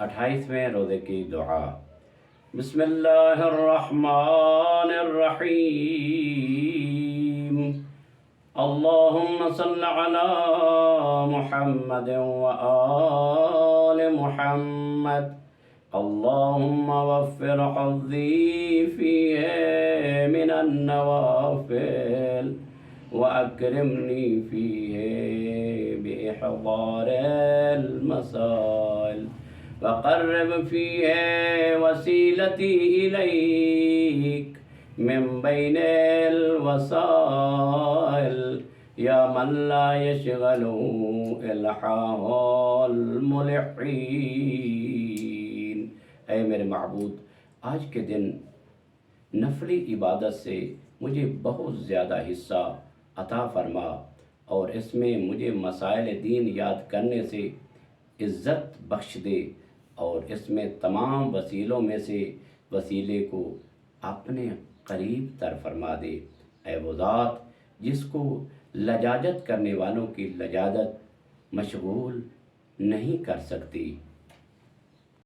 28वें रोज़े की दुआ। बिस्मिल्लाहिर्रहमानिर्रहीम। अल्लाहुम्मा सल्लि अला मुहम्मद व आले मुहम्मद। अल्लाहुम्मा वफ़्फ़िर हज़्ज़ी फ़ीहि मिनन नवाफ़िल व अक्रिमनी फ़ीहि बिइहज़ारिल मसाइल व क़र्रिब फ़ीहि वसीलती इलैक मिन बैनिल वसाइल या मन ला यशग़लु इल्हाहुल मुल्हीन। ऐ मेरे महबूद, आज के दिन नफली इबादत से मुझे बहुत ज़्यादा हिस्सा अता फरमा और इसमें मुझे मसाइल दीन याद करने से इज़्ज़त बख्श दे और इसमें तमाम वसीलों में से वसीले को अपने करीब तर फरमा दे। ऐ वो ज़ात जिसको लजाजत करने वालों की लजाजत मशगूल नहीं कर सकती।